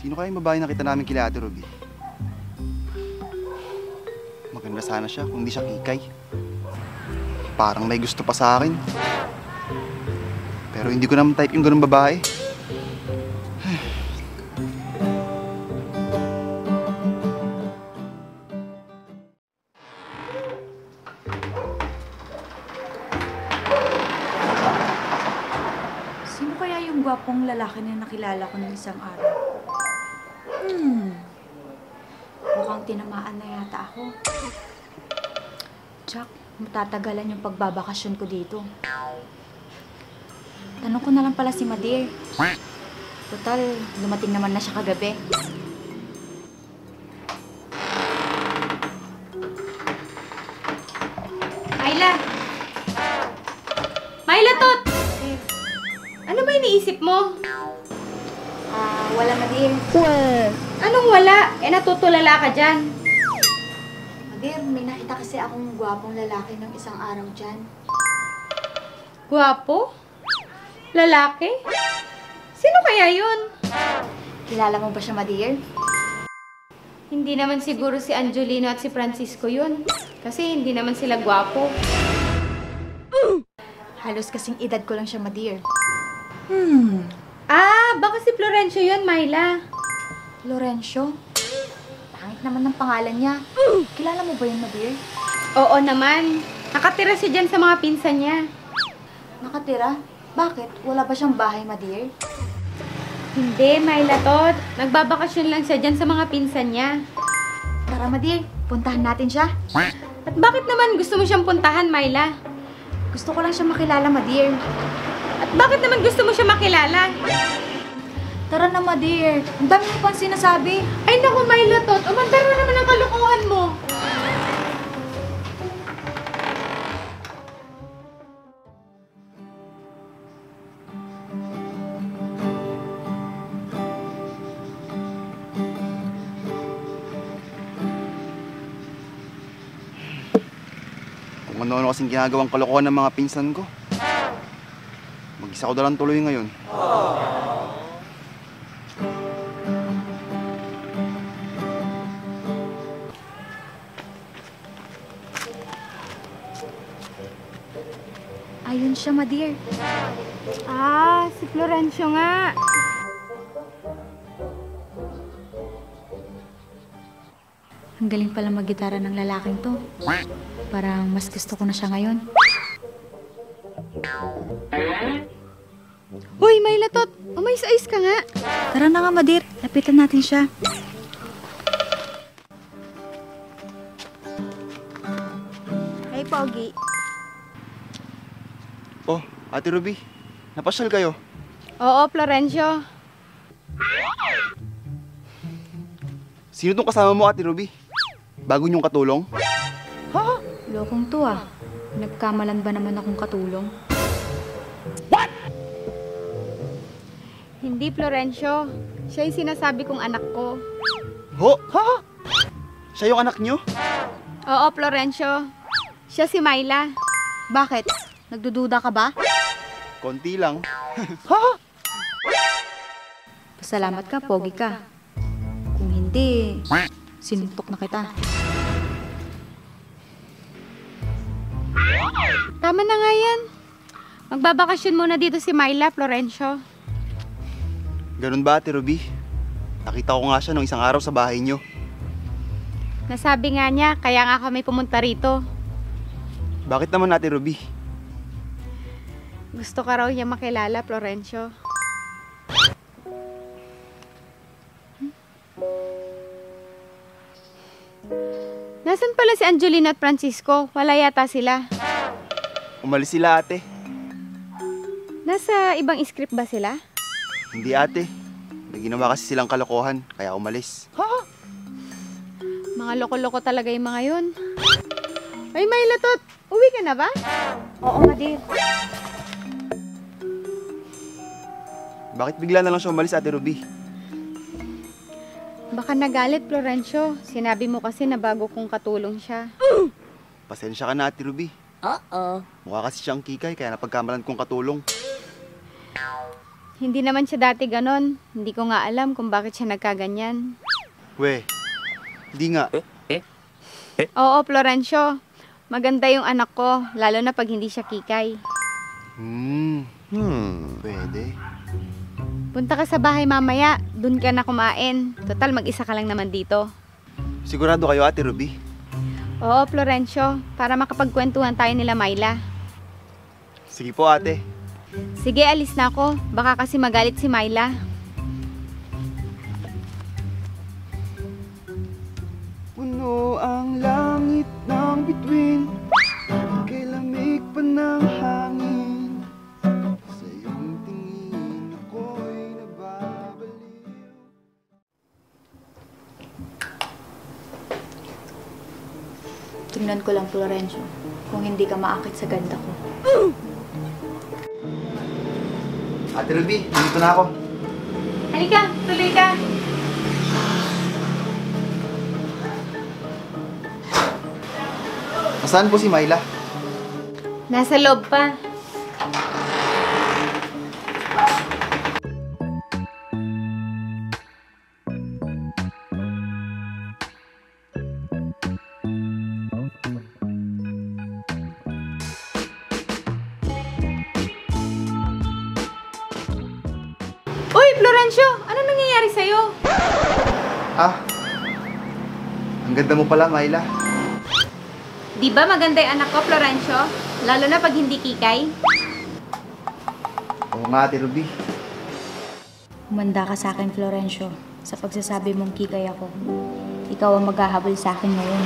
Sino kaya yung babae nakita namin kila Ate Ruby? Maganda sana siya kung di siya kikay. Parang may gusto pa sa akin. Pero hindi ko naman type yung ganun babae. Sino kaya yung gwapong lalaki na nakilala ko ng isang araw? Mukhang tinamaan na yata ako. Jack, matatagalan yung pagbabakasyon ko dito. Tanong ko na lang pala si Madir. Total, dumating naman na siya kagabi. Myla! Myla, Tot! Ano ba iniisip mo? Wala Madir. Anong wala? Natutulala ka dyan. Madir, may nakita kasi akong gwapong lalaki ng isang araw dyan. Gwapo? Lalaki? Sino kaya yun? Kilala mo ba siya, Madir? Hindi naman siguro si Angelino at si Francisco yun. Kasi hindi naman sila gwapo. Halos kasing edad ko lang siya, Madir. Baka si Florencio yun, Myla. Lorenzo? Pangit naman ng pangalan niya. Kilala mo ba yun, Madir? Oo naman. Nakatira siya dyan sa mga pinsan niya. Nakatira? Bakit? Wala ba siyang bahay, Madir? Hindi, Myla, Tot. Nagbabakasyon lang siya dyan sa mga pinsan niya. Tara, Madir. Puntahan natin siya. At bakit naman gusto mo siyang puntahan, Myla? Gusto ko lang siya makilala, Madir. At bakit naman gusto mo siya makilala? Tara na, Madir. Ang dami mo pang sinasabi. Ay naku, Myla, Tot. Umandar mo naman ang kalokohan mo. Kung ano-ano kasing ginagawang kalokohan ng mga pinsan ko. Mag-isa ko na lang tuloy ngayon. Ayun siya, Madir. Si Florencio nga. Ang galing pala mag-gitara ng lalaking to. Parang mas gusto ko na siya ngayon. Hoy, Myla, Tot. Umayos-ayos ka nga. Tara na nga, Madir. Lapitan natin siya. Hey, Pogi. Oh, Ate Ruby, napasyal kayo. Oo, Florencio. Sino tong kasama mo, Ate Ruby? Bago niyong katulong? Lokong to Nagkamalan ba naman akong katulong? Hindi, Florencio. Siya yung sinasabi kong anak ko. Siya yung anak niyo? Oo, Florencio. Siya si Myla. Bakit? Nagdududa ka ba? Konti lang. Pasalamat ka, pogi ka. Kung hindi, sinuntok na kita. Tama na nga yan. Magbabakasyon muna dito si Myla, Florencio. Ganun ba, Ate Ruby? Nakita ko nga siya nung isang araw sa bahay niyo. Nasabi nga niya, kaya nga kami pumunta rito. Bakit naman, Ate Ruby? Gusto ka raw niya makilala, Florencio. Nasaan pala si Angelina at Francisco? Wala yata sila. Umalis sila, ate. Nasa ibang script ba sila? Hindi, ate. May ginawa kasi silang kalokohan, kaya umalis. Mga loko-loko talaga yung mga yun. Ay, Myla, Tot. Uwi ka na ba? Oo, Madir. Bakit bigla na lang siya umalis, Ate Ruby? Baka nagalit, Florencio. Sinabi mo kasi na bago kong katulong siya. Pasensya ka na, Ate Ruby. Mukha kasi siyang kikay, kaya napagkamalan kong katulong. Hindi naman siya dati ganon. Hindi ko nga alam kung bakit siya nagkaganyan. We, hindi nga. Oo, Florencio. Maganda yung anak ko, lalo na pag hindi siya kikay. Pwede. Punta ka sa bahay mamaya, dun ka na kumain. Total, mag-isa ka lang naman dito. Sigurado kayo, Ate Ruby? Oo, Florencio, para makapagkwentuhan tayo nila Myla. Sige po, ate. Sige, alis na ako. Baka kasi magalit si Myla. Puno ang langit ng bituin, kay lamig pa ng hangin. Sa iyong tingin ako'y nababaliw. Tingnan ko lang, Florencio, kung hindi ka maakit sa ganda ko. Ate Ruby, nandito na ako. Halika, tuloy ka. Nasaan po si Myla? Nasa loob pa. Uy, Florencio! Ano nangyayari sa'yo? Ah, ang ganda mo pala, Myla. Di ba maganda yung anak ko, Florencio? Lalo na pag hindi kikay. Oo nga, Ate Ruby. Humanda ka sa akin, Florencio. Sa pagsasabi mong kikay ako. Ikaw ang maghahabol sa akin ngayon.